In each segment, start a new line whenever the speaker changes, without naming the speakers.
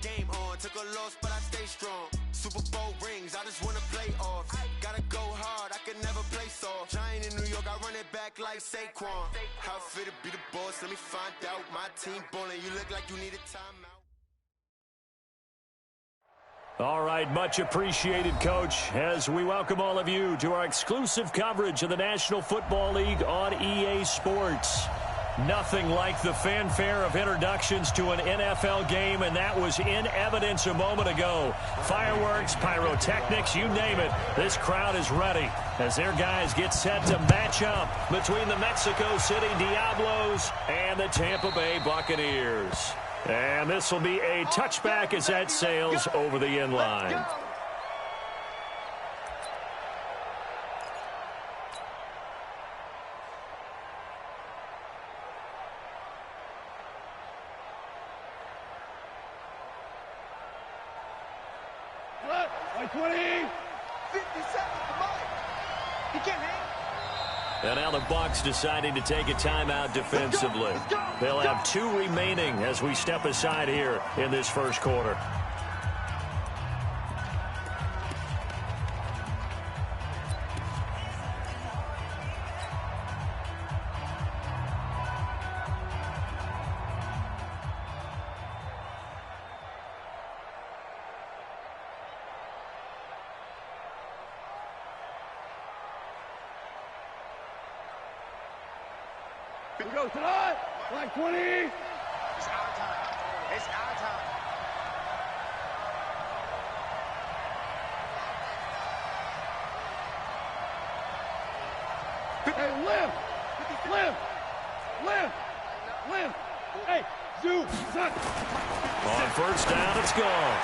Game on, took a loss, but I stay strong. Super Bowl rings, I just wanna play off. Gotta go hard, I can never play soft. Giant in New York, I run it back like Saquon. How fit to be the boss, let me find out. My team ballin', you look like you need a timeout.
All right, much appreciated, Coach, as we welcome all of you to our exclusive coverage of the National Football League on EA Sports. Nothing like the fanfare of introductions to an NFL game, and that was in evidence a moment ago. Fireworks, pyrotechnics, you name it. This crowd is ready as their guys get set to match up between the Mexico City Diablos and the Tampa Bay Buccaneers. And this will be a touchback as that sails over the end line. And now the Bucs deciding to take a timeout defensively. They'll have 2 remaining as we step aside here in this first quarter.
Go tonight, like 20. It's our time. It's our time. Hey, live. Hey, zoom.
On first down, it's gone.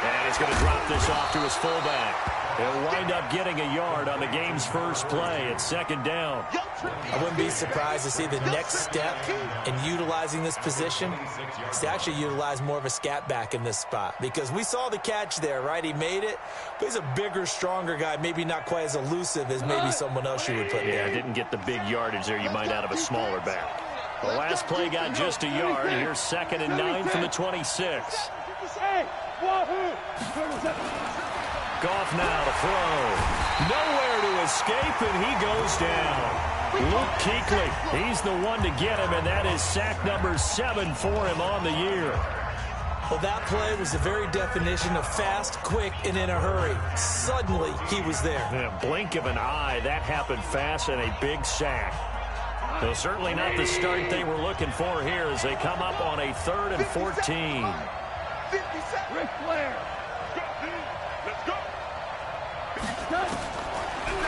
And he's going to drop this off to his fullback. He'll wind up getting a yard on the game's first play at second down.
I wouldn't be surprised to see the next step in utilizing this position is to actually utilize more of a scat back in this spot, because we saw the catch there, right? He made it, but he's a bigger, stronger guy, maybe not quite as elusive as maybe someone else you would put there.
Yeah, didn't get the big yardage there you might out of a smaller back. The last play got just a yard. Here's 2nd and 9 from the 26. Goff now to throw. Nowhere to escape, and he goes down. Luke Kuechly, he's the one to get him, and that is sack number 7 for him on the year.
Well, that play was the very definition of fast, quick, and in a hurry. Suddenly, he was there.
In a blink of an eye, that happened fast, and a big sack. So certainly not the start they were looking for here as they come up on a 3rd and 14.
Ric Flair. Let's go.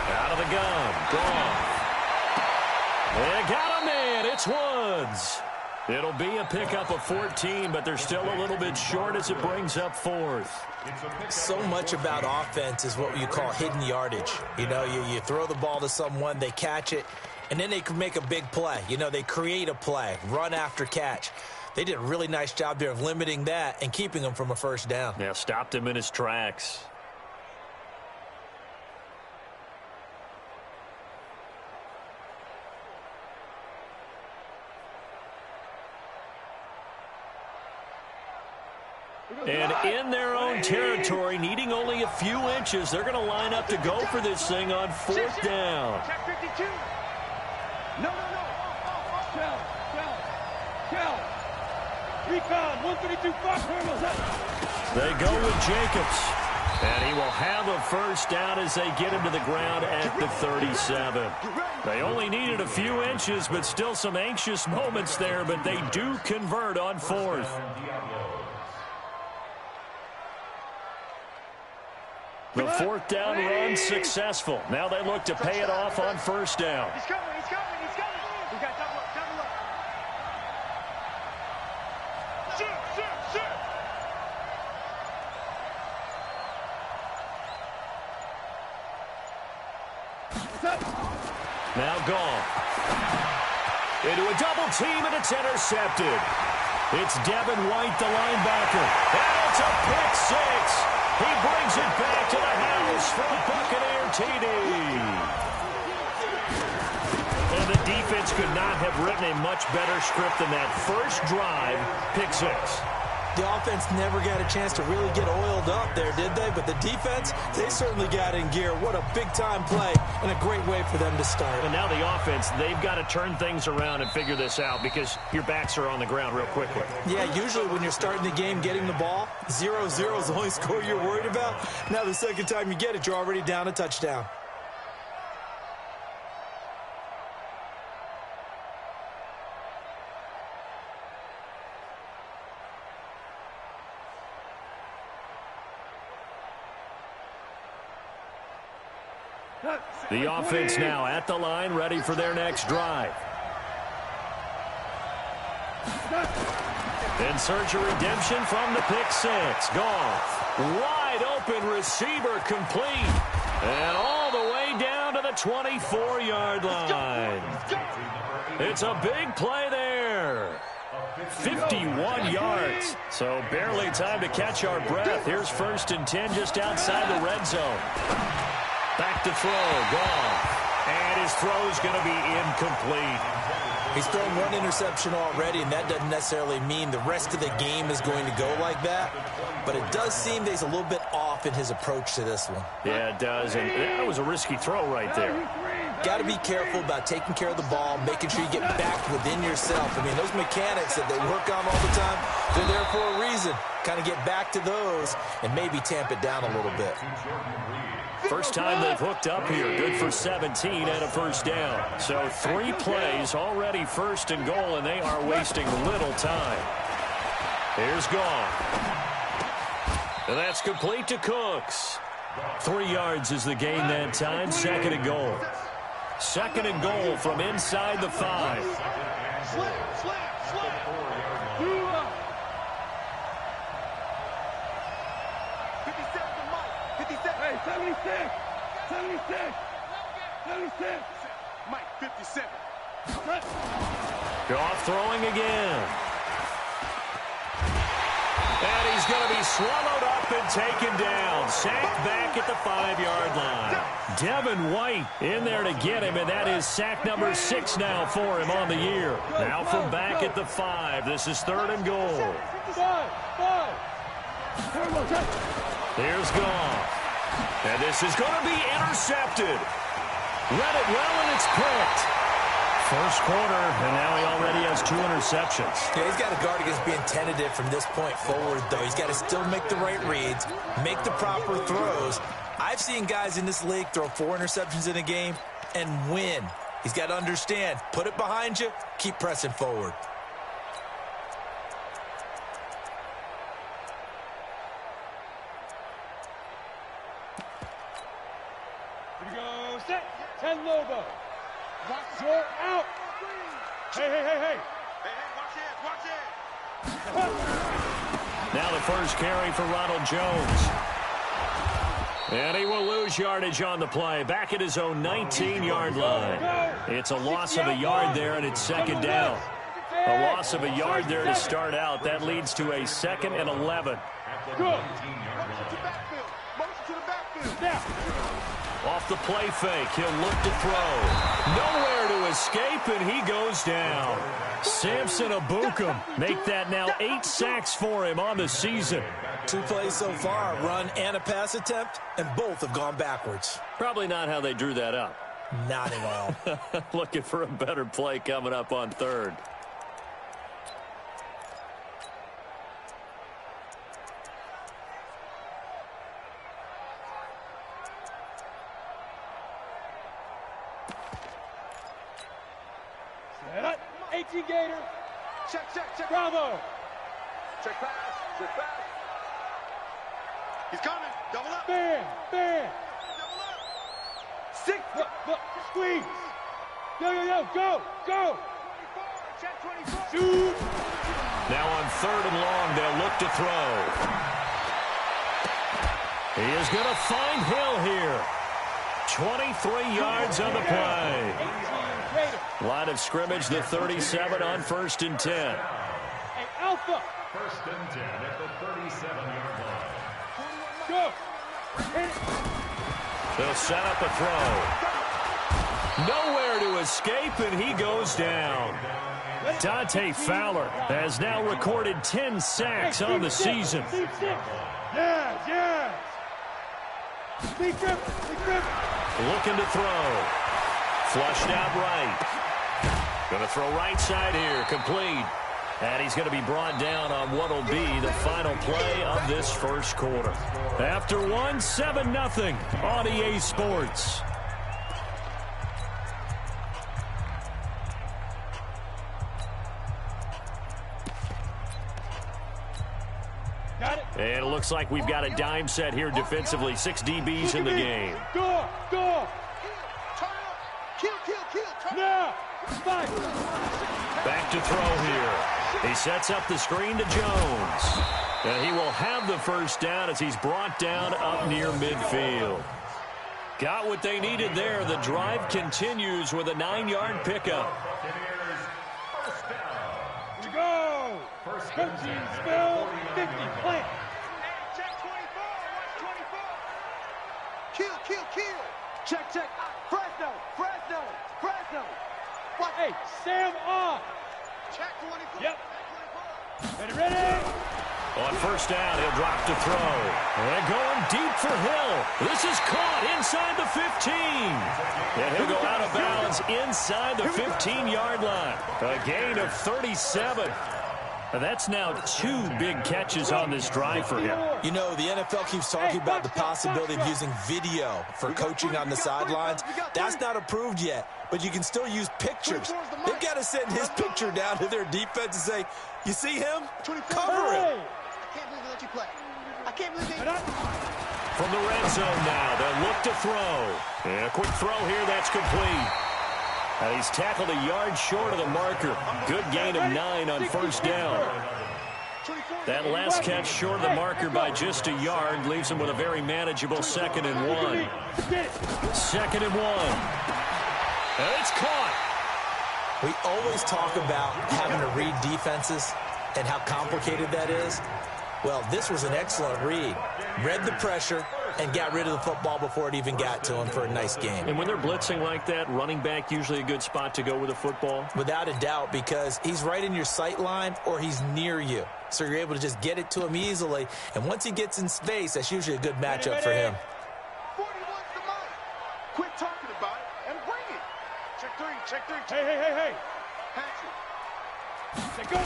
Out of the gun. Gone. They got a man. It's Woods. It'll be a pickup of 14, but they're still a little bit short as it brings up 4th.
So much about offense is what you call hidden yardage. You know, you throw the ball to someone, they catch it, and then they can make a big play. You know, they create a play, run after catch. They did a really nice job there of limiting that and keeping him from a first down.
Yeah, stopped him in his tracks. And in their own territory, needing only a few inches, they're going to line up to go for this thing on 4th down.
Check 52. No. Shell. Recon, 132, Fox.
They go with Jacobs. And he will have a first down as they get him to the ground at the 37. They only needed a few inches, but still some anxious moments there, but they do convert on 4th. The 4th down run successful. Now they look to pay it off on first down.
He's coming. We got double up. Shoot.
Now gone. Into a double team, and it's intercepted. It's Devin White, the linebacker. And it's a pick 6. He brings it back to the house for a Buccaneer TD. And the defense could not have written a much better script than that. First drive, pick 6.
The offense never got a chance to really get oiled up there, did they? But the defense, they certainly got in gear. What a big-time play and a great way for them to start.
And now the offense, they've got to turn things around and figure this out because your backs are on the ground real quickly.
Yeah, usually when you're starting the game getting the ball, 0-0 is the only score you're worried about. Now the second time you get it, you're already down a touchdown.
The offense now at the line, ready for their next drive. In search of redemption from the pick six. Goff. Wide open receiver complete. And all the way down to the 24-yard line. It's a big play there. 51 yards. So barely time to catch our breath. Here's 1st and 10 just outside the red zone. Back to throw, Goff. And his throw's going to be incomplete.
He's thrown one interception already, and that doesn't necessarily mean the rest of the game is going to go like that. But it does seem that he's a little bit off in his approach to this one.
Yeah, it does. And that was a risky throw right there.
Got to be careful about taking care of the ball, making sure you get back within yourself. I mean, those mechanics that they work on all the time, they're there for a reason. Kind of get back to those and maybe tamp it down a little bit.
First time they've hooked up here. Good for 17 and a first down. So 3 plays already 1st and goal, and they are wasting little time. Here's Goff. And that's complete to Cooks. 3 yards is the gain that time. 2nd and goal. 2nd and goal from inside the 5.
Hey, 76! 76! 76!
Mike, 57.
Goff throwing again. And he's going to be swallowed up and taken down. Sacked back at the 5-yard line. Devin White in there to get him, and that is sack number 6 now for him on the year. Now from back at the 5. This is 3rd and goal. Here's Goff. And this is going to be intercepted. Read it well, and it's picked. First quarter, and now he already has 2 interceptions.
Yeah, he's got to guard against being tentative from this point forward, though. He's got to still make the right reads, make the proper throws. I've seen guys in this league throw 4 interceptions in a game and win. He's got to understand, put it behind you, keep pressing forward.
Here we go, set, 10 logo. You're out. Hey.
Hey, watch it.
Now the first carry for Ronald Jones. And he will lose yardage on the play. Back at his own 19-yard line. It's a loss of a yard there, and it's 2nd down. A loss of a yard there to start out. That leads to a 2nd and 11.
Good.
Off the play fake, he'll look to throw. Nowhere to escape, and he goes down. Samson Abukum make that now 8 sacks for him on the season.
2 plays so far, a run and a pass attempt, and both have gone backwards.
Probably not how they drew that up.
Not at all.
Looking for a better play coming up on 3rd.
Set up. 18 Gator.
Check.
Bravo.
Check pass. He's coming. Double up.
Bam.
Double up. 6.
Look. Squeeze. Yo. Go.
24. Check 24.
Shoot.
Now on 3rd and long, they'll look to throw. He is going to find Hill here. 23 yards on the play. Line of scrimmage, the 37 on 1st and 10.
Hey, Alpha.
1st and 10 at the 37-yard line.
Go. Hit it.
They'll set up a throw. Nowhere to escape, and he goes down. Dante Fowler has now recorded 10 sacks on the season.
Yes. Big grip.
Looking to throw. Flushed out right. Going to throw right side here. Complete. And he's going to be brought down on what will be the final play of this first quarter. After 7-0 on EA Sports. And it looks like we've got a dime set here defensively. 6 DBs in the game.
Go. Kill. Now. Fight.
Back to throw here. He sets up the screen to Jones. And he will have the first down as he's brought down up near midfield. Got what they needed there. The drive continues with a 9-yard pickup.
To go. 13 spell, 50 plant.
Check 24. Watch 24. Kill. Check. Fresno. What?
Hey, Sam on.
Check 24.
Yep. Ready?
On first down, he'll drop to throw. And going deep for Hill. This is caught inside the 15. And he'll go out of bounds inside the 15-yard line. A gain of 37. And that's now 2 big catches on this drive for him.
You know, the NFL keeps talking about the possibility of using video for coaching on the sidelines. That's not approved yet, but you can still use pictures. They've got to send his picture down to their defense and say, you see him? Cover him.
I can't believe they let you play. I can't believe they...
From the red zone now, they'll look to throw. And a quick throw here, that's complete. And he's tackled a yard short of the marker. Good gain of 9 on first down. That last catch short of the marker by just a yard leaves him with a very manageable 2nd and 1. 2nd and 1. And it's caught.
We always talk about having to read defenses and how complicated that is. Well, this was an excellent read. Read the pressure and got rid of the football before it even got to him for a nice game.
And when they're blitzing like that, running back usually a good spot to go with a football?
Without a doubt, because he's right in your sight line or he's near you. So you're able to just get it to him easily. And once he gets in space, that's usually a good matchup for him.
41's the money. Quit talking about it and bring it. Check 3.
Hey.
Patch it.
Go.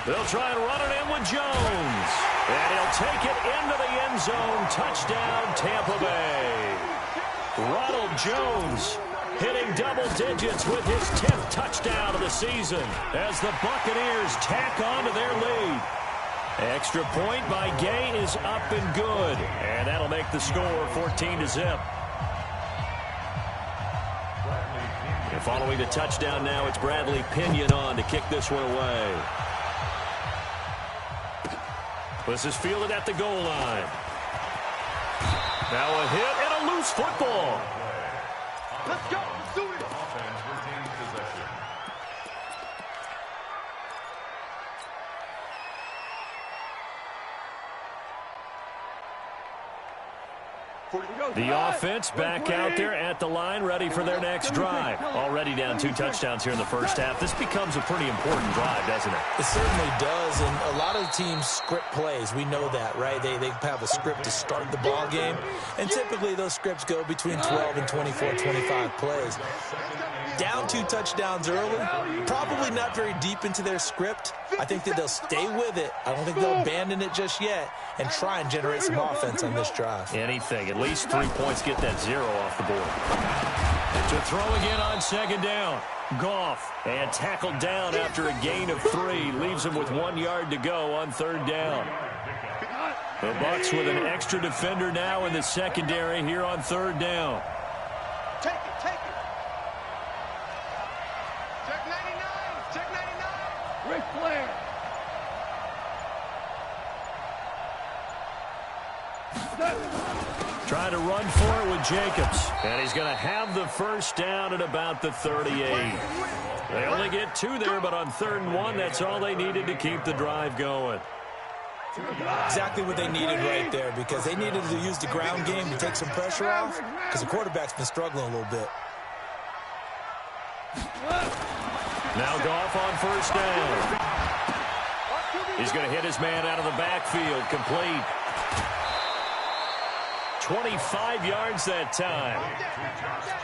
They'll try and run it in with Jones. And he'll take it into the end zone. Touchdown, Tampa Bay. Ronald Jones hitting double digits with his 10th touchdown of the season as the Buccaneers tack on to their lead. Extra point by Gay is up and good. And that'll make the score 14-0. And following the touchdown now, it's Bradley Pinion on to kick this one away. This is fielded at the goal line. Now a hit and a loose football.
Let's go. Let's do it.
Offense retains possession.
The offense back out there at the line, ready for their next drive. Already down 2 touchdowns here in the first half. This becomes a pretty important drive, doesn't it?
It certainly does, and a lot of teams script plays. We know that, right? They have a script to start the ball game, and typically those scripts go between 12 and 24, 25 plays. Down 2 touchdowns early, probably not very deep into their script. I think that they'll stay with it. I don't think they'll abandon it just yet and try and generate some offense on this drive.
Anything. At least 3 points, get that 0 off the board. To throw again on 2nd down. Goff, and tackled down after a gain of 3. Leaves him with 1 yard to go on 3rd down. The Bucs with an extra defender now in the secondary here on 3rd down.
Take it. Check 99.
Ric Flair.
Trying to run for it with Jacobs. And he's going to have the first down at about the 38. They only get 2 there, but on 3rd and 1, that's all they needed to keep the drive going.
Exactly what they needed right there, because they needed to use the ground game to take some pressure off, because the quarterback's been struggling a little bit.
Now Goff on first down. He's going to hit his man out of the backfield. Complete. 25 yards that time.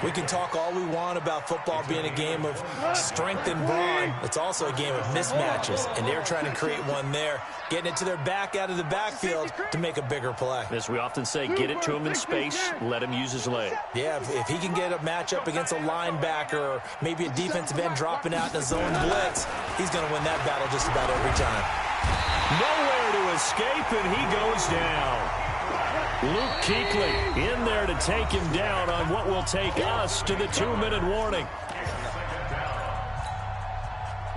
We can talk all we want about football being a game of strength and brawn. It's also a game of mismatches, and they're trying to create one there, getting it to their back out of the backfield to make a bigger play.
As we often say, get it to him in space, let him use his leg.
Yeah, if he can get a matchup against a linebacker or maybe a defensive end dropping out in a zone blitz, he's going to win that battle just about every time.
Nowhere to escape, and he goes down. Luke Kuechly in there to take him down on what will take us to the 2-minute warning.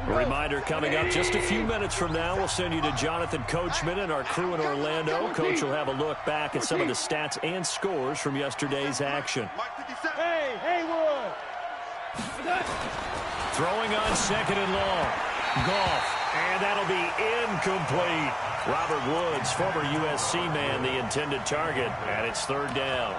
A reminder coming up just a few minutes from now. We'll send you to Jonathan Coachman and our crew in Orlando. Coach will have a look back at some of the stats and scores from yesterday's action.
Hey, Haywood!
Throwing on second and long. Goff. And that'll be incomplete. Robert Woods, former USC man, the intended target, and it's third down.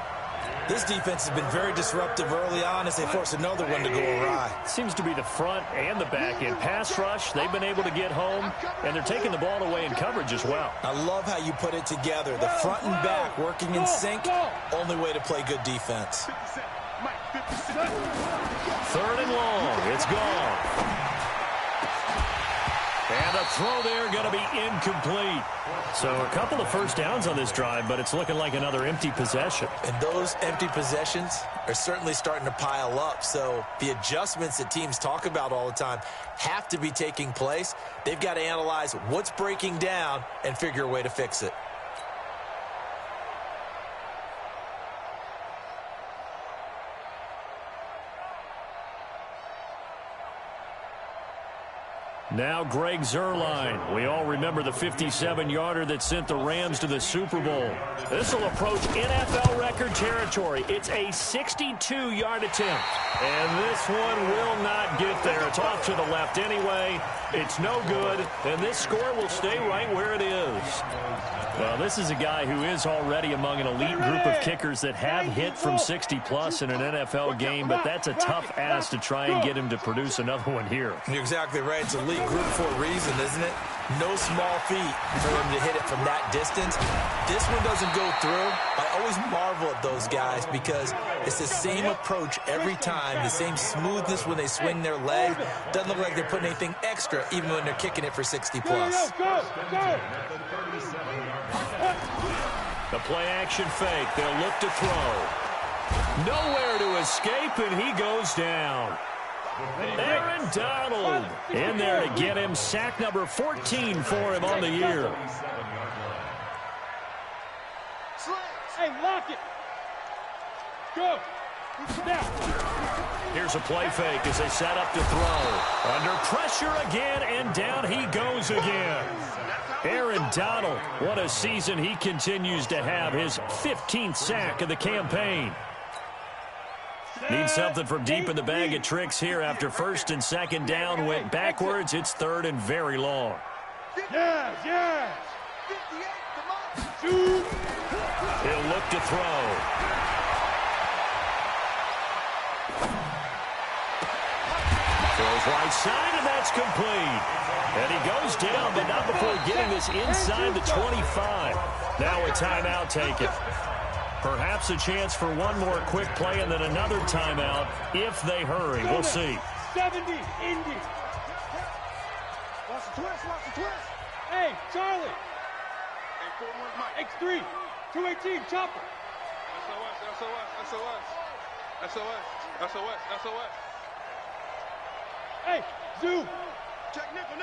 This defense has been very disruptive early on as they force another one to go awry.
Seems to be the front and the back end. Pass rush, they've been able to get home, and they're taking the ball away in coverage as well.
I love how you put it together. The front and back working in sync, only way to play good defense.
Third and long, it's gone. And the throw there going to be incomplete. So a couple of first downs on this drive, but it's looking like another empty possession.
And those empty possessions are certainly starting to pile up. So the adjustments that teams talk about all the time have to be taking place. They've got to analyze what's breaking down and figure a way to fix it.
Now Greg Zuerlein. We all remember the 57-yarder that sent the Rams to the Super Bowl. This will approach NFL record territory. It's a 62-yard attempt. And this one will not get there. It's off to the left anyway. It's no good. And this score will stay right where it is. Well, this is a guy who is already among an elite group of kickers that have hit from 60-plus in an NFL game, but that's a tough ask to try and get him to produce another one here.
You're exactly right. It's elite group for a reason, isn't it? No small feat for him to hit it from that distance. This one doesn't go through. I always marvel at those guys because it's the same approach every time, the same smoothness when they swing their leg. Doesn't look like they're putting anything extra even when they're kicking it for 60-plus.
Go!
The play-action fake. They'll look to throw. Nowhere to escape, and he goes down. Aaron Donald in there to get him. Sack number 14 for him on the year.
Hey, lock it. Go. Now.
Here's a play fake as they set up to throw. Under pressure again, and down he goes again. Aaron Donald, what a season he continues to have. His 15th sack of the campaign. Needs something from deep in the bag of tricks here after first and second down went backwards. It's third and very long.
Yes.
He'll look to throw. Throws right side, and that's complete. And he goes down, but not before getting this inside the 25. Now a timeout taken. Perhaps a chance for one more quick play and then another timeout if they hurry. We'll see.
70, Indy. Watch the twist. Hey, Charlie. X3, 218, chopper. SOS. Hey, Zoo.
Check nickel.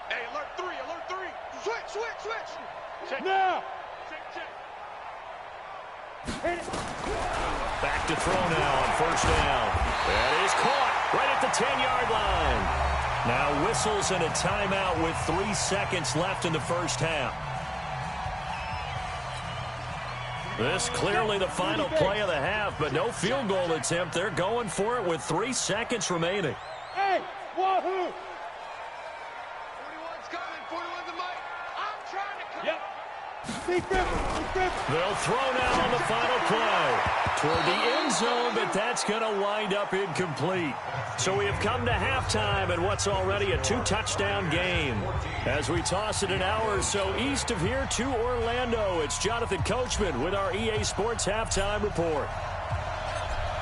Hey, alert 3. Switch.
Check. Now. Check. Hit it.
Back to throw now on first down. That is caught right at the 10-yard line. Now whistles and a timeout with 3 seconds left in the first half. This clearly the final play of the half, but no field goal attempt. They're going for it with 3 seconds remaining.
Hey, wahoo!
41's coming. 41's the mic. I'm trying to come.
Yep.
They'll throw now on the final play toward the end zone, but that's going to wind up incomplete. So we have come to halftime in what's already a 2-touchdown game. As we toss it an hour or so east of here to Orlando, it's Jonathan Coachman with our EA Sports Halftime Report.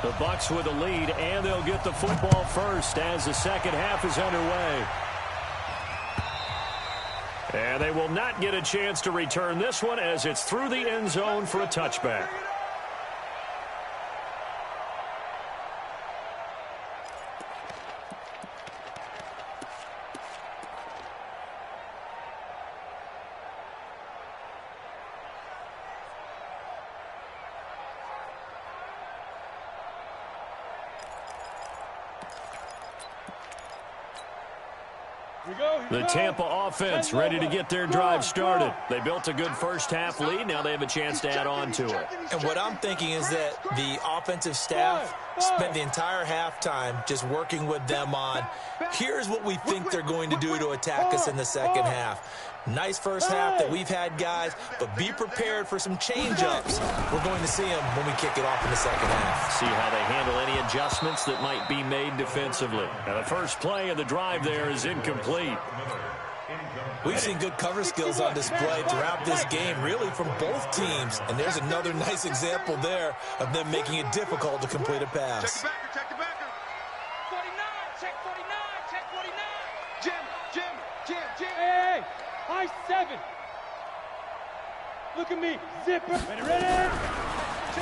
The Bucs with a lead, and they'll get the football first as the second half is underway. And they will not get a chance to return this one as it's through the end zone for a touchback. The Tampa offense ready to get their drive started. They built a good first-half lead. Now they have a chance to add on to it.
And what I'm thinking is that the offensive staff spent the entire halftime just working with them on, here's what we think they're going to do to attack us in the second half. Nice first half that we've had, guys, but be prepared for some change-ups. We're going to see them when we kick it off in the second half.
See how they handle any adjustments that might be made defensively. Now, the first play of the drive there is incomplete.
We've seen good cover skills on display throughout this game, really from both teams. And there's another nice example there of them making it difficult to complete a pass.
Check the backer.
49, check 49, check 49.
Jim.
Hey, high 7. Look at me, zipper. Ready.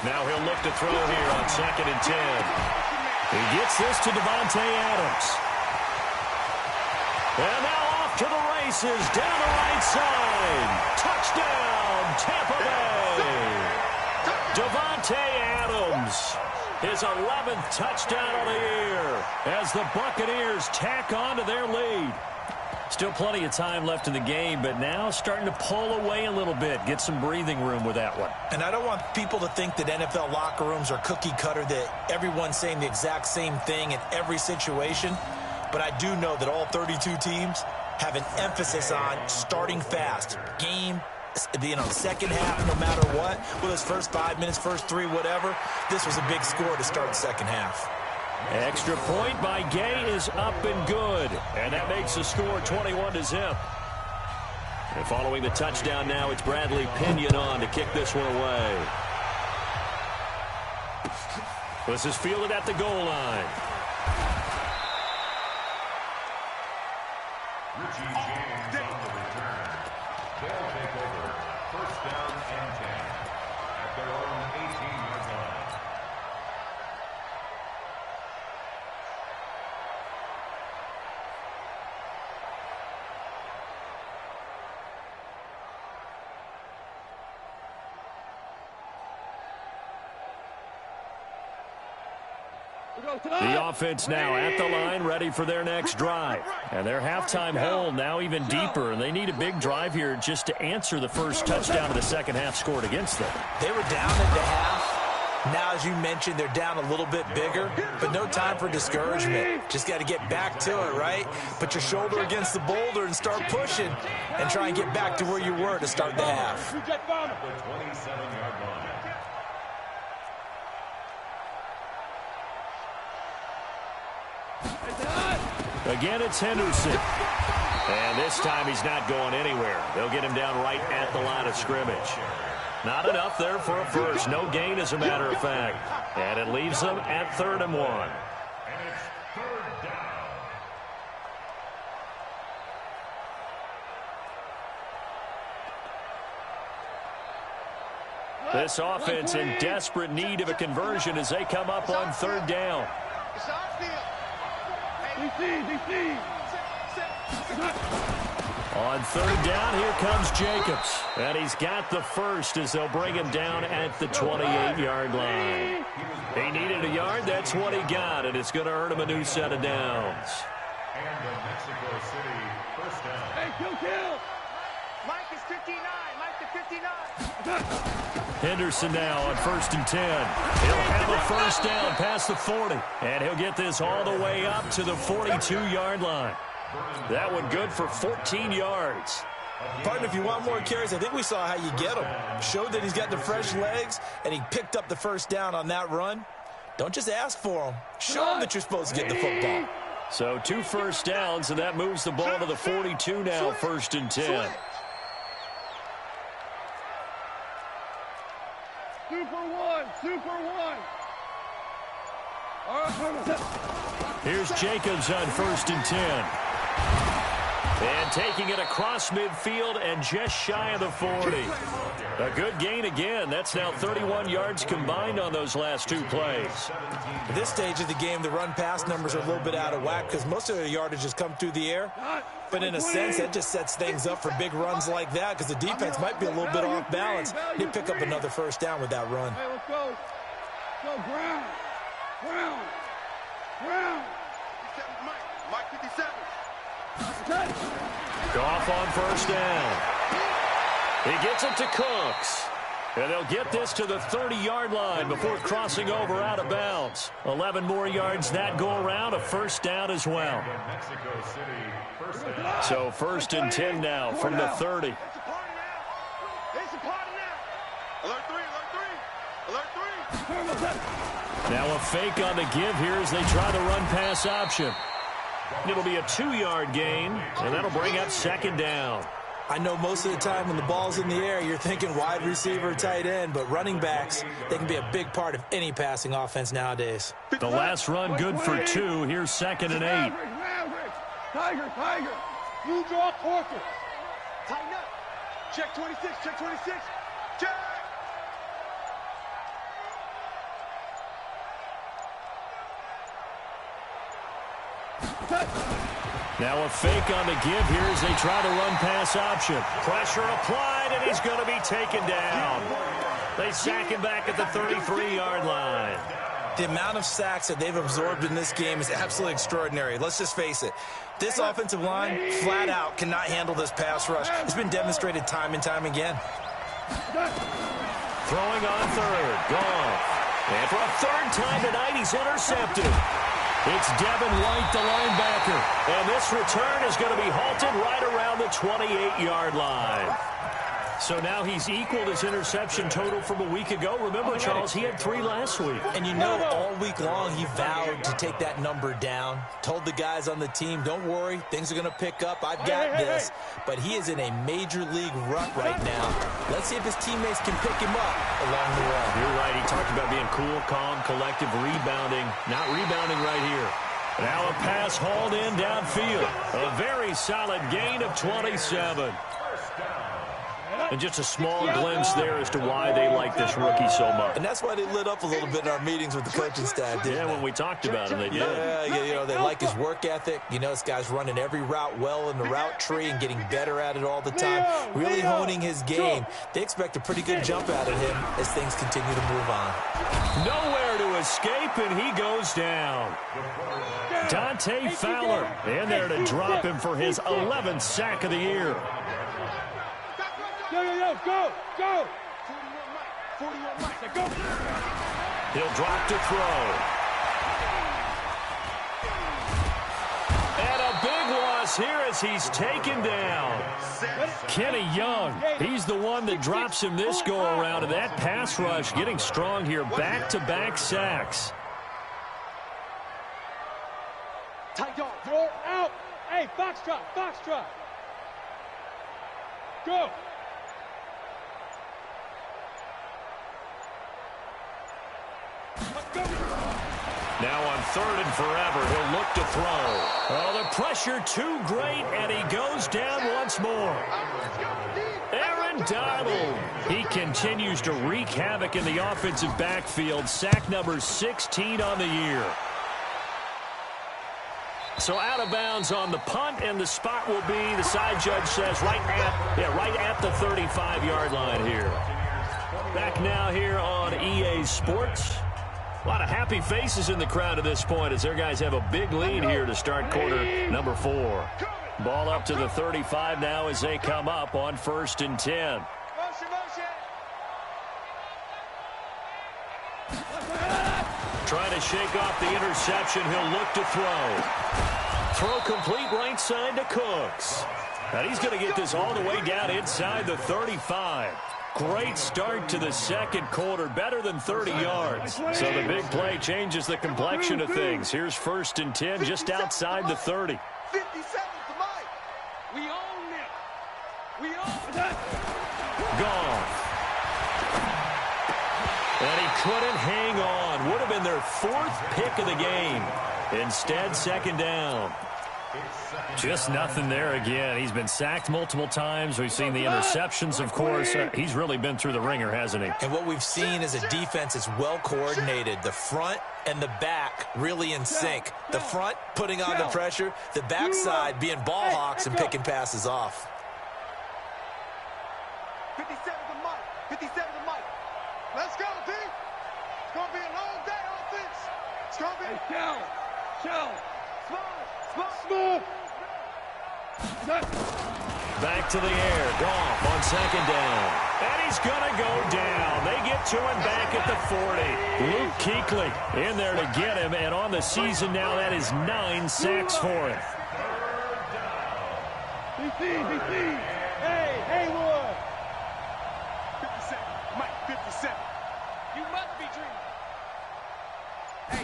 Now he'll look to throw here on 2nd and 10. He gets this to Davante Adams. And now off to the races, down the right side. Touchdown, Tampa Bay. Davante Adams, his 11th touchdown of the year as the Buccaneers tack on to their lead. Still plenty of time left in the game, but now starting to pull away a little bit, get some breathing room with that one.
And I don't want people to think that NFL locker rooms are cookie cutter, that everyone's saying the exact same thing in every situation. But I do know that all 32 teams have an emphasis on starting fast. Game, second half, no matter what. Well, his first 5 minutes, first 3, whatever. This was a big score to start the second half.
Extra point by Gay is up and good. And that makes the score 21-0. And following the touchdown now, it's Bradley Pinion on to kick this one away. This is fielded at the goal line.
Richie James on the return. They'll take over 1st down and 10 at their own 18-yard line.
The offense now at the line, ready for their next drive. And their halftime hole now even deeper, and they need a big drive here just to answer the first touchdown of the second half scored against them.
They were down at the half. Now, as you mentioned, they're down a little bit bigger, but no time for discouragement. Just got to get back to it, right? Put your shoulder against the boulder and start pushing and try and get back to where you were to start the half.
The 27-yard line.
Again, it's Henderson. And this time he's not going anywhere. They'll get him down right at the line of scrimmage. Not enough there for a first. No gain, as a matter of fact. And it leaves them at 3rd and 1.
And it's 3rd down.
This offense in desperate need of a conversion as they come up on 3rd down.
It's our field.
On 3rd down, here comes Jacobs. And he's got the first as they'll bring him down at the 28-yard line. He needed a yard. That's what he got, and it's going to earn him a new set of downs.
And the Mexico City 1st down.
Hey, kill.
Mike is 59. Mike to 59.
Henderson now on 1st and 10. He'll have a first down past the 40. And he'll get this all the way up to the 42-yard line. That one good for 14 yards.
Partner, if you want more carries, I think we saw how you get him. Showed that he's got the fresh legs, and he picked up the first down on that run. Don't just ask for him. Show him that you're supposed to get the football.
So 2 first downs, and that moves the ball to the 42 now, 1st and 10.
Super one.
Here's Jacobs on 1st and 10. And taking it across midfield and just shy of the 40. A good gain again. That's now 31 yards combined on those last 2 plays.
At this stage of the game, the run-pass numbers are a little bit out of whack because most of the yardage has come through the air. But in a sense, that just sets things up for big runs like that because the defense might be a little bit off balance. They pick up another first down with that run.
Hey, let's go. Go, Brown.
Mike 57.
Goff on 1st down. He gets it to Cooks. And they'll get this to the 30-yard line before crossing over out of bounds. 11 more yards that go around, a first down as well. So 1st and 10 now from the 30.
It's a party now. Alert 3.
Now a fake on the give here as they try the run-pass option. It'll be a 2-yard gain, and that'll bring up 2nd down.
I know most of the time when the ball's in the air, you're thinking wide receiver, tight end, but running backs, they can be a big part of any passing offense nowadays.
The last run good for 2. Here's 2nd and 8.
Tiger. You draw quarter.
Tighten up. Check 26. Check.
Now a fake on the give here as they try the run-pass option. Pressure applied, and he's going to be taken down. They sack him back at the 33-yard line.
The amount of sacks that they've absorbed in this game is absolutely extraordinary. Let's just face it. This offensive line, flat out, cannot handle this pass rush. It's been demonstrated time and time again.
Throwing on 3rd. Gone. And for a 3rd time tonight, he's intercepted. It's Devin White, the linebacker. And this return is going to be halted right around the 28-yard line. So now he's equaled his interception total from a week ago. Remember, Charles, he had 3 last week.
And you know, all week long he vowed to take that number down. Told the guys on the team, don't worry, things are going to pick up. I've got this. But he is in a major league rut right now. Let's see if his teammates can pick him up along the way.
You're right. He talked about being cool, calm, collective, rebounding. Not rebounding right here. Now a pass hauled in downfield. A very solid gain of 27. And just a small glimpse there as to why they like this rookie so much.
And that's why they lit up a little bit in our meetings with the coaching staff, didn't they?
When we talked about him, they did.
Yeah, you know, they like his work ethic. You know, this guy's running every route well in the route tree and getting better at it all the time, really honing his game. They expect a pretty good jump out of him as things continue to move on.
Nowhere to escape, and he goes down. Dante Fowler in there to drop him for his 11th sack of the year.
Go.
41 Mike. Go.
He'll drop to throw. And a big loss here as he's taken down. Kenny Young, he's the one that drops him this go-around, and that pass rush getting strong here. Back-to-back sacks.
Tight dog. Throw out. Hey, Foxtrot. Go.
Now on 3rd and forever, he'll look to throw. Oh, the pressure too great, and he goes down once more. Aaron Donald. He continues to wreak havoc in the offensive backfield. Sack number 16 on the year. So out of bounds on the punt, and the spot will be, the side judge says, right at the 35-yard line here. Back now here on EA Sports. A lot of happy faces in the crowd at this point as their guys have a big lead here to start quarter number 4. Ball up to the 35 now as they come up on 1st and 10. Trying to shake off the interception. He'll look to throw. Throw complete right side to Cooks. And he's going to get this all the way down inside the 35. Great start to the second quarter. Better than 30 yards. So the big play changes the complexion of things. Here's 1st and 10 just outside the 30.
57 to Mike.
We own them. We own that.
Goff. And he couldn't hang on. Would have been their 4th pick of the game. Instead, 2nd down. Just nothing there again. He's been sacked multiple times. We've seen the interceptions, of course. He's really been through the ringer, hasn't he?
And what we've seen is a defense that's well coordinated. The front and the back really in sync. The front putting on the pressure. The backside being ball hawks and picking passes off.
57 to Mike. 57 to Mike. Let's go, D. It's going to be a long day offense. It's going to be...
Shell.
Smooth.
Back to the air. Goff on 2nd down. And he's going to go down. They get to him back at the 40. Luke Kuechly in there to get him. And on the season now, that is 9 sacks for him.
BC. Hey, Haywood.
57. Mike, 57.
You must be dreaming. Hey,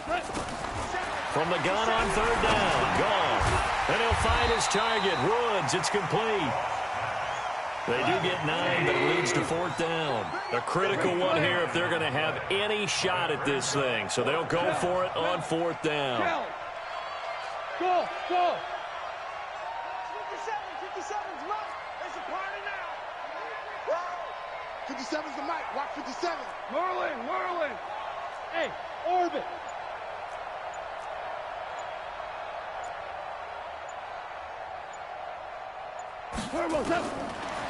From the gun on 3rd down. Goff. And he'll find his target. Woods. It's complete. They do get 9, but it leads to 4th down. A critical one here if they're going to have any shot at this thing. So they'll go for it on 4th down.
Go.
57's Mike. It's a party now. 57's the Mike. Watch 57.
Merlin. Hey, orbit.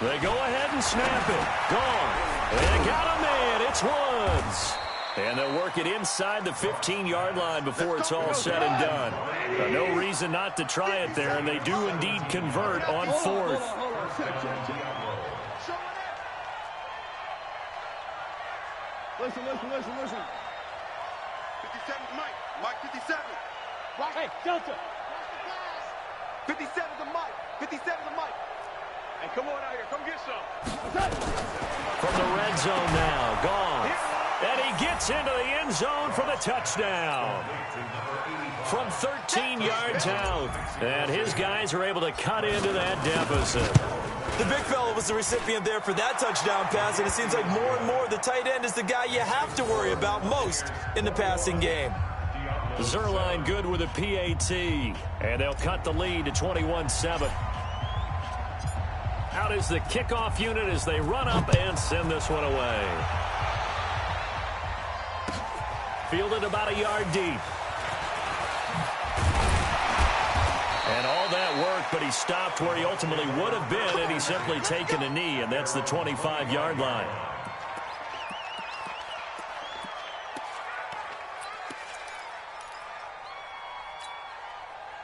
They go ahead and snap it. Gone. They got a man. It's Woods. And they'll work it inside the 15-yard line before it's all said and done. No reason not to try it there, and they do indeed convert on 4th.
Listen.
57's Mike. Mike, 57. Watch.
Hey, Delta.
57's the Mike. 57's the Mike.
Hey, come on out here. Come get some.
From the red zone now, Goff. And he gets into the end zone for the touchdown. From 13 yards out. And his guys are able to cut into that deficit.
The big fella was the recipient there for that touchdown pass, and it seems like more and more the tight end is the guy you have to worry about most in the passing game.
Zerline good with a PAT. And they'll cut the lead to 21-7. Out is the kickoff unit as they run up and send this one away. Fielded about a yard deep. And all that work, but he stopped where he ultimately would have been had he simply taken a knee, and that's the 25-yard line.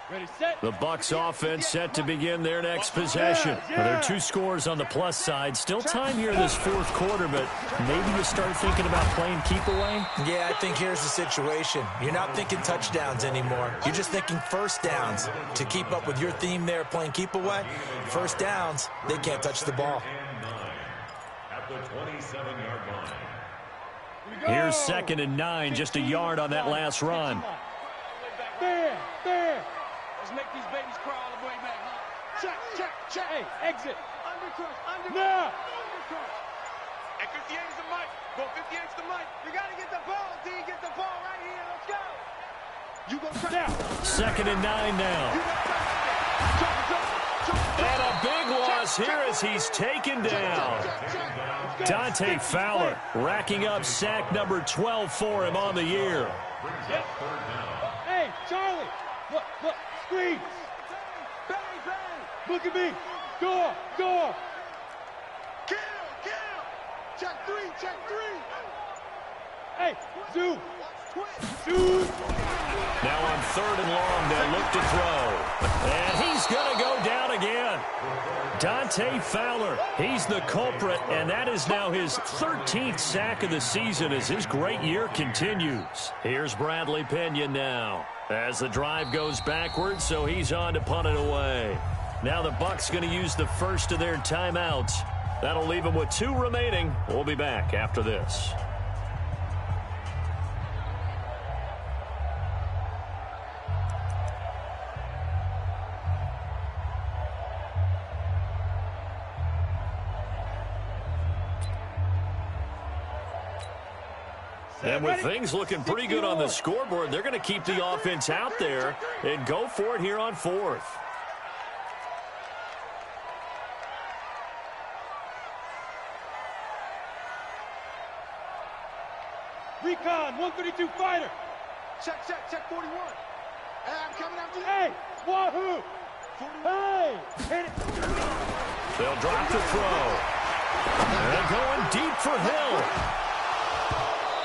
Ready, set.
The Bucs offense set to begin their next possession. Well, there are 2 scores on the plus side. Still time here this 4th quarter, but maybe you start thinking about playing keep away?
Yeah, I think here's the situation. You're not thinking touchdowns anymore. You're just thinking first downs. To keep up with your theme there, playing keep away, first downs, they can't touch the ball.
At the 27-yard line.
Here's 2nd and 9, just a yard on that last run.
There. Let's make these babies crawl all the way back. Check. Hey, exit.
Undercross.
Now.
And 58's the Mike. Go 58's the Mike. You got to get the ball, D. Get the ball right here. Let's go. You go
Now.
2nd and 9 now. And a big loss here as he's taken down. Dante Fowler racking up sack number 12 for him on the year.
Hey, Charlie. Look. Screen.
Bang.
Look at me. Go.
Kill. Check three.
Hey, Zoo.
Now on 3rd and long, they'll look to throw. And he's going to go down again. Dante Fowler, he's the culprit, and that is now his 13th sack of the season as his great year continues. Here's Bradley Pinion now as the drive goes backwards, so he's on to punt it away. Now the Bucs going to use the first of their timeouts. That'll leave them with 2 remaining. We'll be back after this. And with things looking pretty good on the scoreboard, they're going to keep the offense out there and go for it here on 4th.
Recon, 132 fighter.
Check 41. Hey, I'm coming after you.
Hey, wahoo. Hey, hit it.
They'll drop the throw. And going deep for Hill.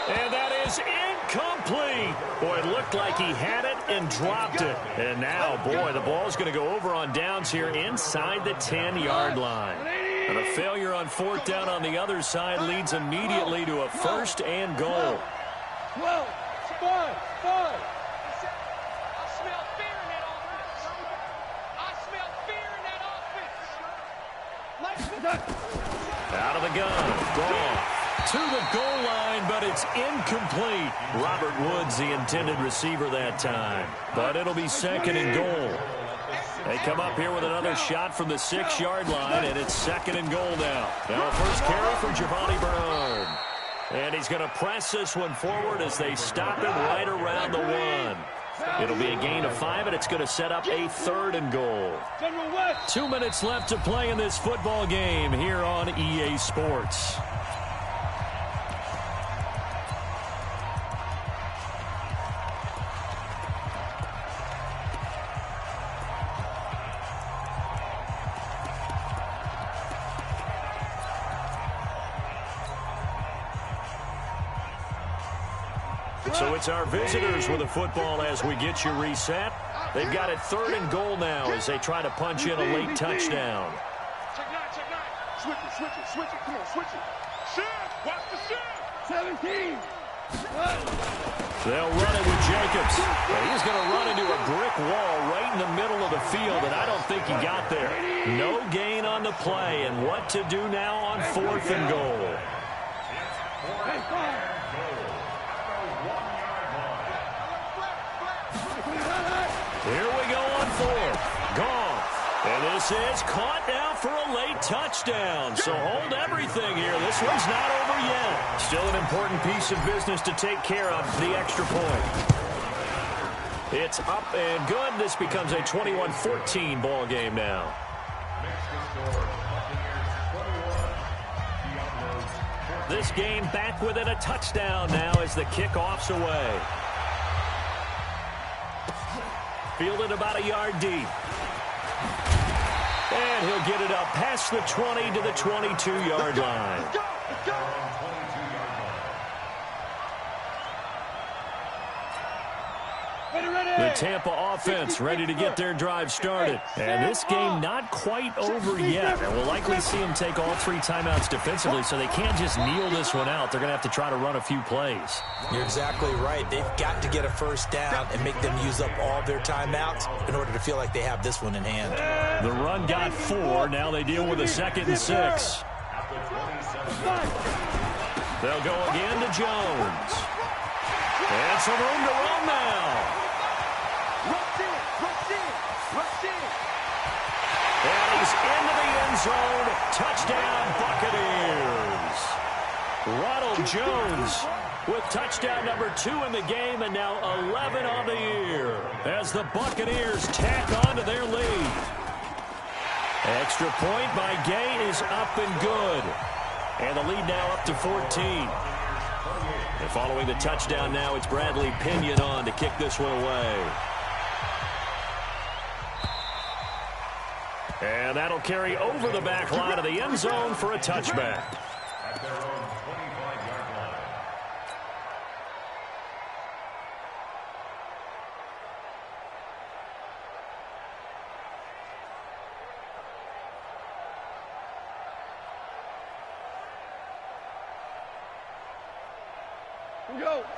And that is incomplete. Boy, it looked like he had it and dropped it. And now, boy, the ball's going to go over on downs here inside the 10-yard line. And a failure on 4th down on the other side leads immediately to a 1st and goal.
12, 5.
I smell fear in that offense. I smell fear in that offense.
Out of the gun. Goff to the goal line, but it's incomplete. Robert Woods, the intended receiver that time. But it'll be 2nd and goal. They come up here with another shot from the 6-yard line, and it's 2nd and goal now. Now a first carry for Giovanni Bernard. And he's going to press this one forward as they stop him right around the 1. It'll be a gain of 5, and it's going to set up a 3rd and goal. 2 minutes left to play in this football game here on EA Sports. So it's our visitors with the football as we get you reset. They've got it 3rd and goal now as they try to punch in a late touchdown.
Check 9. Switch it. Come on, switch it. Shift. Watch the shift.
17.
They'll run it with Jacobs. And he's going to run into a brick wall right in the middle of the field, and I don't think he got there. No gain on the play, and what to do now on 4th and goal. Here we go on 4th. Goff. And this is caught now for a late touchdown. So hold everything here. This one's not over yet. Still an important piece of business to take care of, the extra point. It's up and good. This becomes a 21-14 ball game now. This game back within a touchdown now as the kickoff's away. Fielded about a yard deep. And he'll get it up past the 20 to the 22-yard line. The Tampa offense ready to get their drive started. And this game not quite over yet. And we'll likely see them take all 3 timeouts defensively, so they can't just kneel this one out. They're going to have to try to run a few plays.
You're exactly right. They've got to get a first down and make them use up all their timeouts in order to feel like they have this one in hand.
The run got 4. Now they deal with a 2nd and 6. They'll go again to Jones. And some room to run now. And he's into the end zone. Touchdown, Buccaneers. Ronald Jones with touchdown number 2 in the game, and now 11 on the year as the Buccaneers tack on to their lead. Extra point by Gay is up and good. And the lead now up to 14. And following the touchdown now, it's Bradley Pinion on to kick this one away. And that'll carry over the back line of the end zone for a touchback.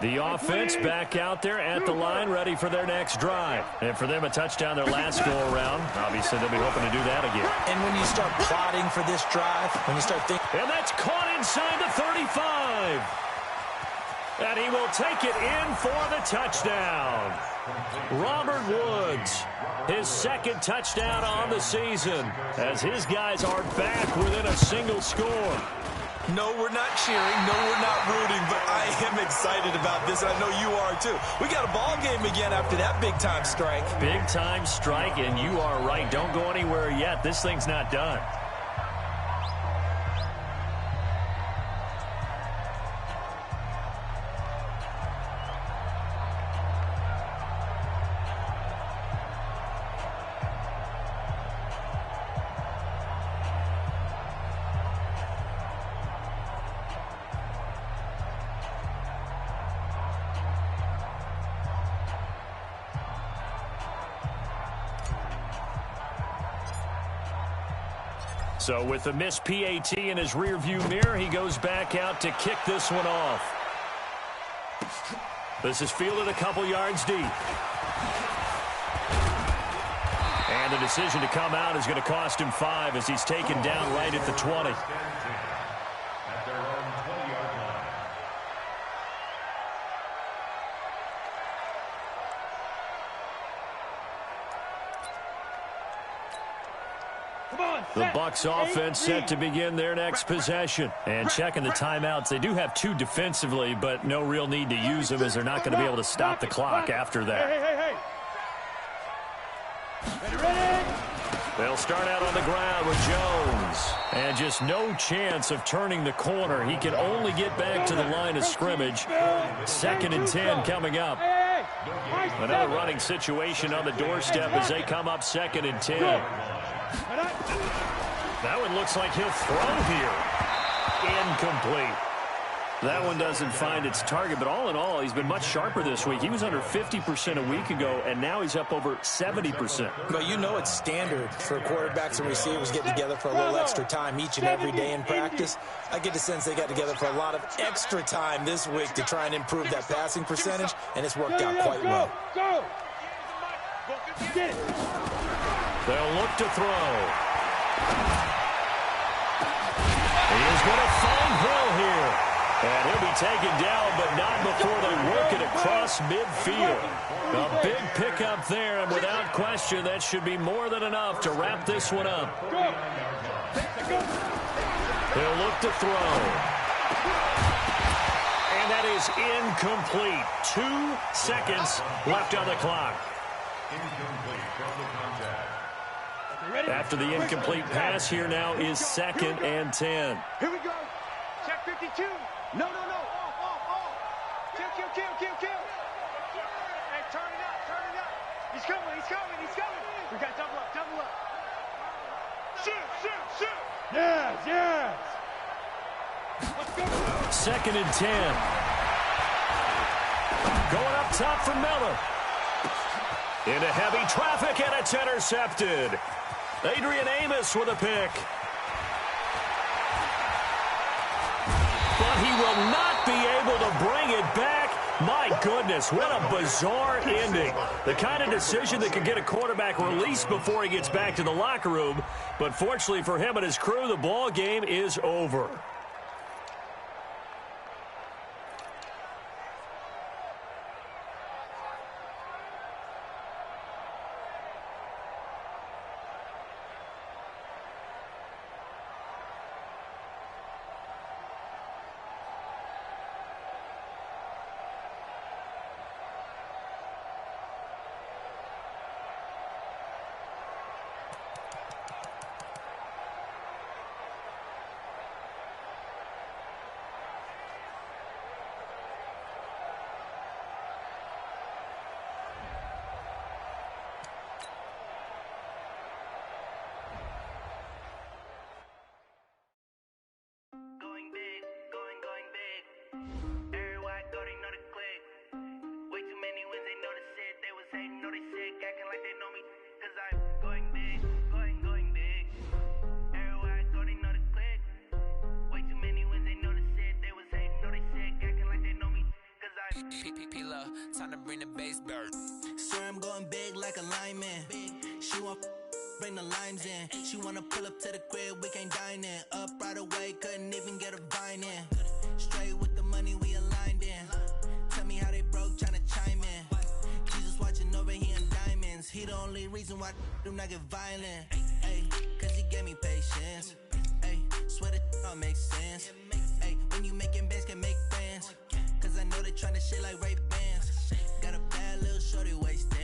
The offense back out there at the line, ready for their next drive. And for them, a touchdown their last go-around. Obviously, they'll be hoping to do that again.
And when you start plotting for this drive, when you start thinking...
And that's caught inside the 35. And he will take it in for the touchdown. Robert Woods, his second touchdown on the season, as his guys are back within a single score.
No, we're not cheering. No, we're not rooting, but I am excited about this, and I know you are too. We got a ball game again after that big-time strike.
Big-time strike, and you are right. Don't go anywhere yet. This thing's not done. So with the missed PAT in his rearview mirror, he goes back out to kick this one off. This is fielded a couple yards deep. And the decision to come out is going to cost him 5 as he's taken down right at the 20.
At their own 20-yard line.
The Bucs offense set to begin their next possession. And checking the timeouts, they do have 2 defensively, but no real need to use them as they're not going to be able to stop the clock after that. They'll start out on the ground with Jones. And just no chance of turning the corner. He can only get back to the line of scrimmage. 2nd and 10 coming up. Another running situation on the doorstep as they come up 2nd and 10. That one looks like he'll throw here. Incomplete. That one doesn't find its target, but all in all, he's been much sharper this week. He was under 50% a week ago, and now he's up over 70%.
But you know it's standard for quarterbacks and receivers getting together for a little extra time each and every day in practice. I get the sense they got together for a lot of extra time this week to try and improve that passing percentage, and it's worked out quite well.
They'll look to throw. He is going to find Hill here. And he'll be taken down, but not before they work it across midfield. A big pickup there, and without question, that should be more than enough to wrap this one up. He'll look to throw. And that is incomplete. 2 seconds left on the clock. After the incomplete pass, here now is 2nd and 10.
Here we go. Check 52. No. Off. Kill. Hey, turn it up. He's coming. We got double up. Shoot. Yes. Let's go.
2nd and 10. Going up top for Miller. Into heavy traffic, and it's intercepted. Adrian Amos with a pick. But he will not be able to bring it back. My goodness, what a bizarre ending. The kind of decision that could get a quarterback released before he gets back to the locker room. But fortunately for him and his crew, the ball game is over.
Time to bring the bass bird.
Sir, I'm going big like a lineman. She want bring the limes in. She wanna pull up to the crib, we can't dine in. Up right away, couldn't even get a vine in. Straight with the money, we aligned in. Tell me how they broke, tryna chime in. Jesus watching over here in diamonds. He the only reason why I do not get violent. Ay, cause he gave me patience. Ay, swear that all makes sense. Ay, when you making bands, can make friends. Cause I know they tryna shit like Ray-Bans. Got a bad little shorty wasting.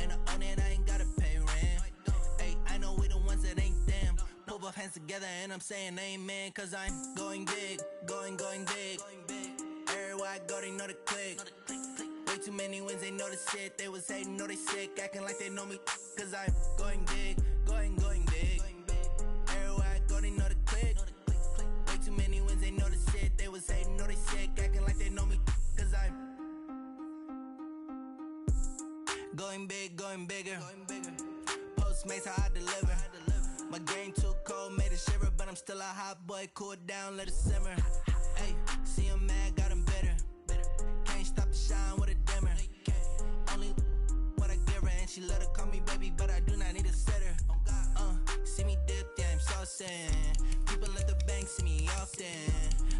And I own it, I ain't gotta pay rent. Ay, I know we the ones that ain't them. Put both hands together and I'm saying amen. Cause I'm going big, going big. Everywhere I go, they know the click. Way too many wins, they know the shit. They was hating, know they sick, acting like they know me. Cause I'm going big, going big. Everywhere I go, they know the click. Way too many wins, they know the shit. They was hating, know they sick, acting like they know me. Cause I'm going big, going bigger. Postmates, how I deliver. My game too cold, made it shiver. But I'm still a hot boy, cool it down, let it simmer. Hey, see him mad, got him bitter. Can't stop the shine with a dimmer. Only what I give her, and she let her call me baby, but I do not need a sitter. See me dip, yeah, I'm saucing. People at the bank see me often.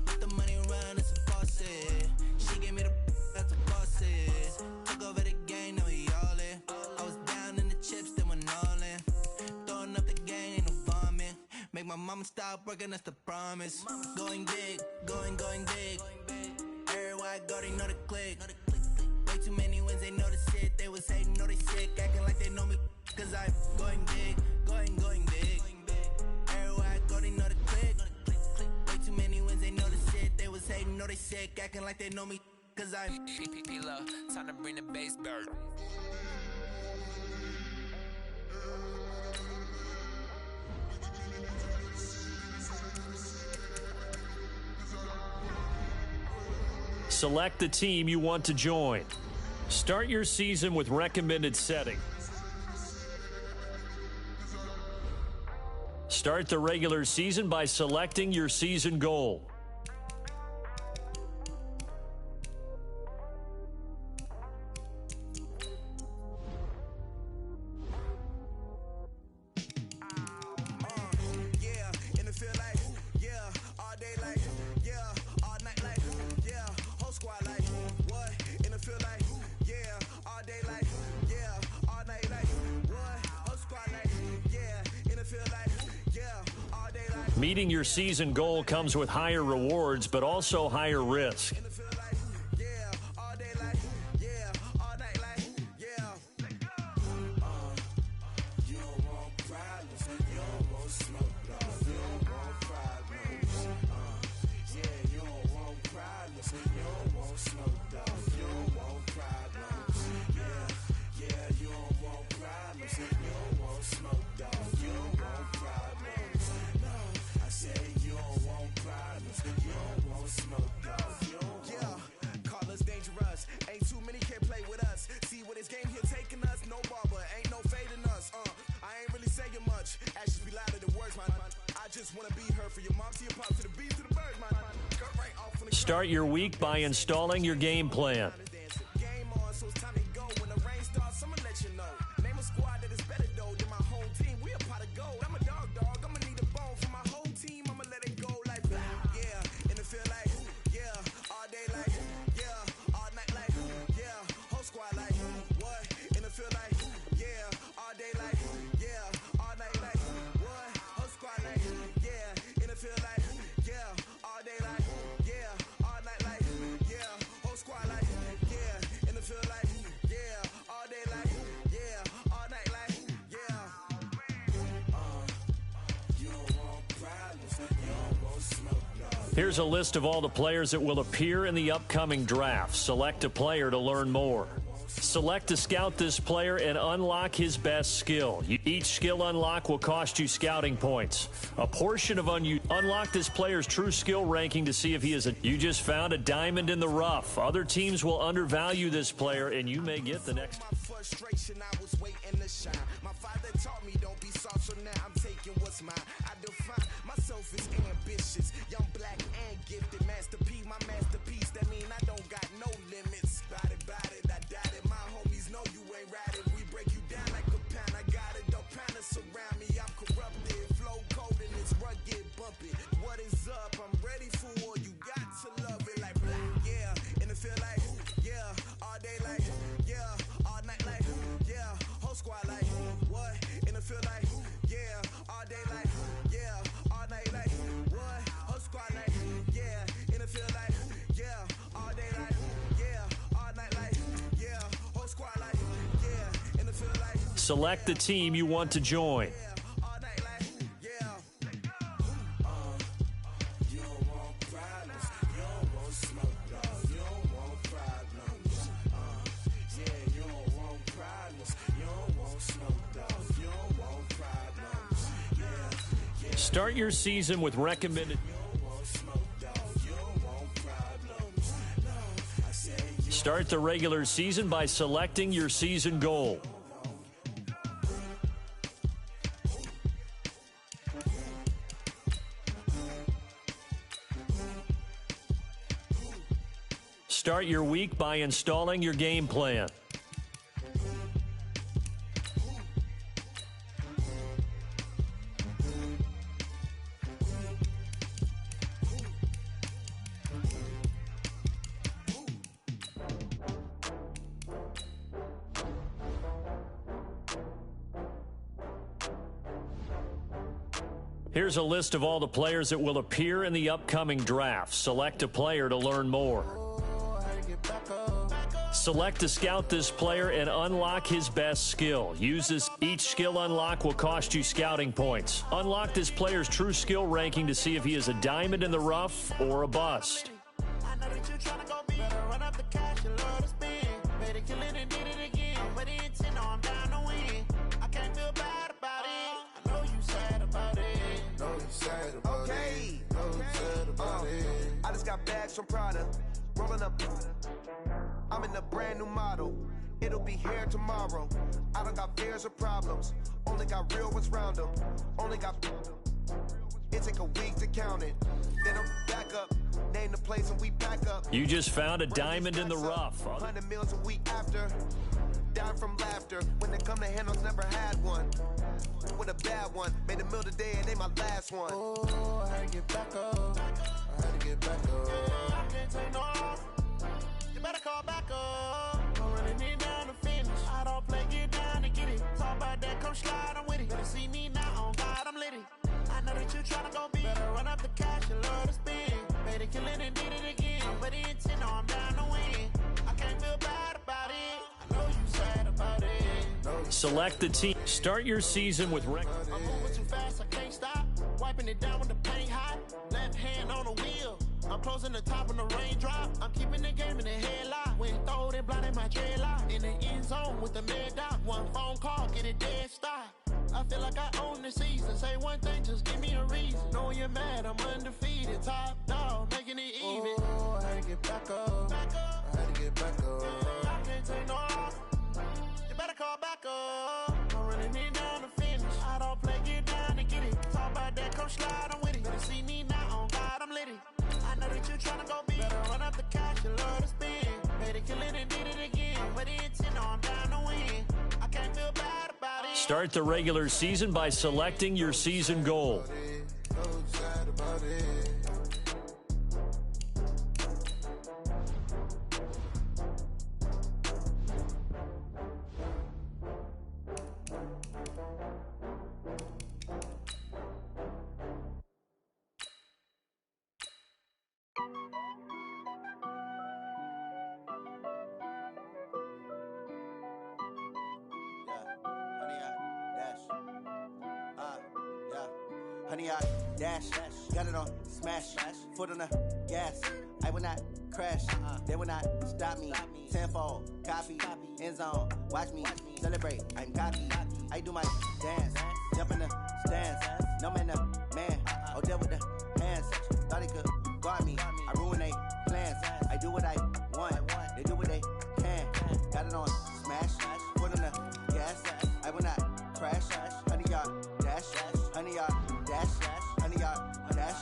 Let the money run, it's a faucet. She gave me the that's a faucet. Took over the game, now we all in. I was down in the chips, then went all in. Throwing up the game, ain't no vomit. Make my mama stop working, that's the promise. Going big, going big. Everywhere I go, they know the click. Way too many wins, they know the shit. They was hating, know they sick, acting like they know me. Cause I'm going big, going big. Everywhere I go, they know the click. Way too many wins, they know the shit. They was hating, know they sick, acting like they know me. Cause I'm
Time to bring the bass bird.
Select the team you want to join. Start your season with recommended setting. Start the regular season by selecting your season goal. Meeting your season goal comes with higher rewards, but also higher risk. Start your week by installing your game plan. Here's a list of all the players that will appear in the upcoming draft. Select a player to learn more. Select to scout this player and unlock his best skill. Each skill unlock will cost you scouting points. A portion of unlock this player's true skill ranking to see if he is you just found a diamond in the rough. Other teams will undervalue this player, and you may get the next.
Frustration, I was waiting to shine. My father taught me don't be soft, so now I'm taking what's mine. I define myself as ambitious, young, black, and gifted. Master P, my masterpiece. That mean I don't got no limit.
Select the team you want to join. Start your season with recommended. Start the regular season by selecting your season goal. Start your week by installing your game plan. Here's a list of all the players that will appear in the upcoming draft. Select a player to learn more. Select to scout this player and unlock his best skill. Each skill unlock will cost you scouting points. Unlock this player's true skill ranking to see if he is a diamond in the rough or a bust.
I just got bags from Prada, rolling up. I'm in a brand new model. It'll be here tomorrow. I don't got fears or problems. Only got real ones round them. Only got. It take a week to count it. Then I'm back up. Name the place and we back up.
You just found a diamond in the rough.
100 meals a week after. Down from laughter. When they come to handles, never had one. With a bad one. Made a meal today and they my last one. Oh, I had to get back up. I had to get back up. I can't take no off. You better call back up. I'm running it down to finish. I don't play, get down to get it. Talk about that, come slide, I'm with it. Better see me now, on God, I'm lit it. I know that you tryna go big. Better run up the cash and love to spend. Made a killing and did it again. But the intent, no, I'm down to win. I can't feel bad about it. I know you sad about it.
Select the team. Start your season with
I'm moving too fast, I can't stop. Wiping it down when the paint hot. Left hand on the wheel. I'm closing the top when the raindrop. I'm keeping the game in the headlock. When throwed and blinded my dreadlock. In the end zone with the mad dot. One phone call, get it dead stop. I feel like I own the season. Say one thing, just give me a reason. Knowing you're mad, I'm undefeated. Top dog, making it even. Oh, I had to get back up. I had to get back up. I can't take no off. You better call back up. I'm running it down to finish. I don't play, get down to get it. Talk about that, come slide, I'm with it. Better see me now, on God, I'm lit it. I know that you tryna go big. Better run up the cash and love to spend. Made a killing and did it again. But the intent, no, I'm down to win. I can't feel bad about it.
Start the regular season by selecting your season goal.
Honey, I dash, got it on smash, foot on the gas. I will not crash, they will not stop me. Tenfold, copy, end zone, watch me celebrate. I'm cocky, I do my dance, jump in the stands. No man, the man, oh there with the hands. Thought he could guard me, I ruin they plans. I do what I want, they do what they can. Got it on smash, foot on the gas. I will not crash, honey, y'all dash, honey, y'all dash, honey, y'all dash,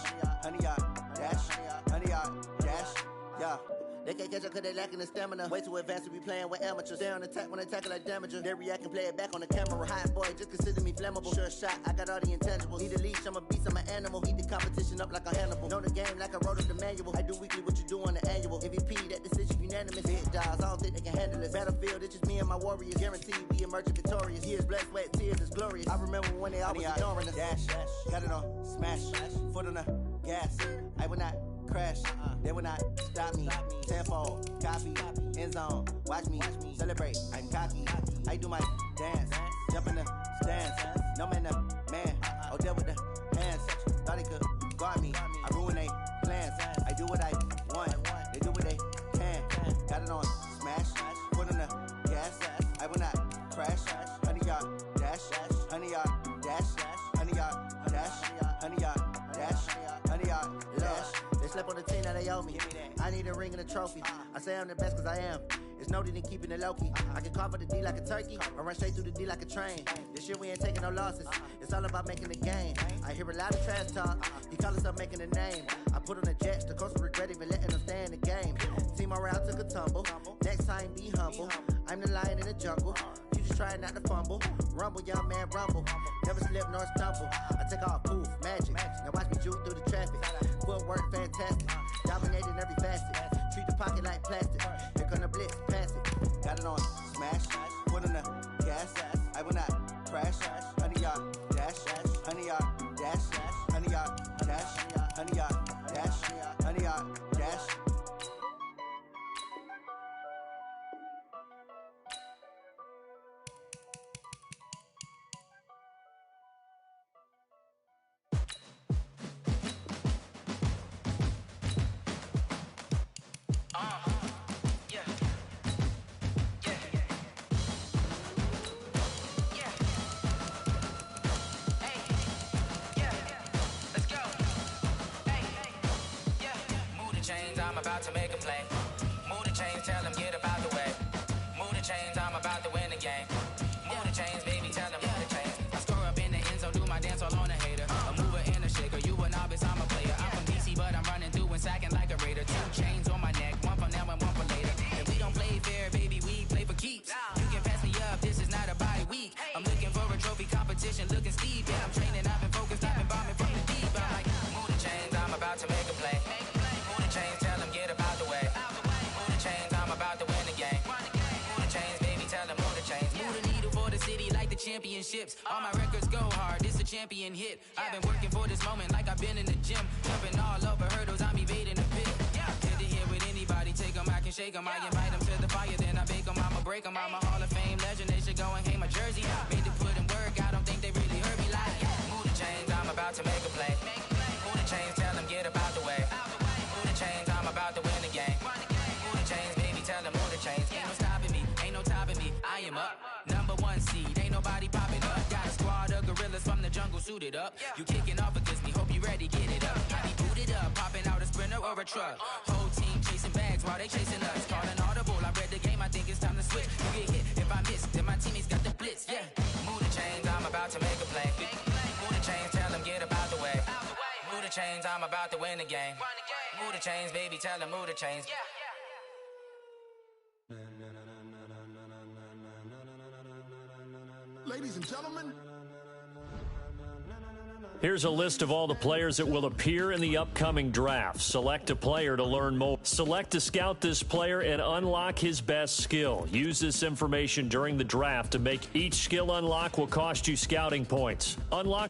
honey, y'all dash, honey, y'all dash, yeah. They can't catch up cause they lacking the stamina. Way too advanced to be playing with amateurs. Stay on attack when they tackle like damager. They react and play it back on the camera. Hot boy, just consider me flammable. Sure shot, I got all the intangibles. Need a leash, I'm a beast, I'm an animal. Eat the competition up like a Hannibal. Know the game like I wrote up the manual. I do weekly what you do on the annual. MVP, that decision unanimous. Big jobs, I don't think they can handle this. Battlefield, it's just me and my warriors. Guaranteed we emerge victorious. Years, blood, sweat, tears, it's glorious. I remember when they always ignoring us. Dash, got it on smash, foot on the gas. I will not crash, they will not stop me. Tenfold, copy, end zone, watch me celebrate. I'm cocky, I do my dance, Jump in the stands. No man, man. Oh, there with the hands. Thought he could guard me. I ruin they plans. I do what I want. They do what they can. Got it on smash. Foot on the gas. I will not crash. 100 yard dash. 100 yard dash. 100 yard dash. 100 yard dash. 100 yard dash. They slept on the team that they owe me. I need a ring and a trophy. I say I'm the best cause I am. It's no need in keeping it low-key. I can carve up the D like a turkey or run straight through the D like a train. This year we ain't taking no losses. It's all about making the game. I hear a lot of trash talk. He call himself making a name. I put on the Jets. The coach will regret even letting them stay in the game. Team morale took a tumble. Next time be humble. I'm the lion in the jungle. You just trying not to fumble. Rumble, young man, rumble. Never slip nor stumble. I take off, poof, magic. Now watch me juke through the traffic. Footwork fantastic. Dominating every facet. Treat the pocket like plastic. Here come the blitz, pass it. Got it on smash. Foot on the gas. I will not crash. 100 yard dash. 100 yard dash. 100 yard dash. 100 yard dash. 100 yard dash.
I'm about to make a play. Move the chains, tell them get up out the way. Move the chains, I'm about to win the game. Move the chains, baby, tell them move the chains. I score up in the end zone, do my dance all on a hater. A mover and a shaker, you a novice, I'm a player. I'm from DC, but I'm running through and sacking like a raider. 2 chains on my neck, one for now and one for later. And we don't play fair, baby, we play for keeps. You can pass me up, this is not a bye week. I'm looking for a trophy competition, looking steep. Yeah, I'm training, I've been focused, I've been bombing from the deep. I'm like, move the chains, I'm about to make a play. Move the chains, tell them get up out the way. Move the chains, I'm about to win the game. Move the chains, baby, tell them move the chains. Move the needle for the city like the championships. All my records go hard, this a champion hit. I've been working for this moment like I've been in the gym. Jumping all over hurdles, I'm evading the pit. Head to head with anybody, take them, I can shake them. I invite them to the fire, then I bake them, I'ma break them. I'm a Hall of Fame legend, they should go and hang my jersey. Made to put in work, I don't think they really heard me like. Move the chains, I'm about to make a play. Move the chains, tell them get up out the way. Move the chains, I'm about to win the game. Move the chains, baby, tell them move the chains. Ain't no stopping me, ain't no topping me. I am up, #1 seed, ain't nobody popping up. Got a squad of gorillas from the jungle suited up. You kicking off against me, hope you ready, get it up. I be booted up, popping out a sprinter or a truck. Whole team chasing bags while they chasing us. Calling audible, I read the game, I think it's time to switch. You get hit if I miss, then my teammates got the blitz, yeah. Move the chains, I'm about to make a play. Move the chains, tell them get up out the way. Move the chains, I'm about to win the game. Move the chains, baby, tell them move the chains.
Ladies and gentlemen,
here's a list of all the players that will appear in the upcoming draft. Select a player to learn more. Select to scout this player and unlock his best skill. Use this information during the draft to make each skill unlock will cost you scouting points. Unlock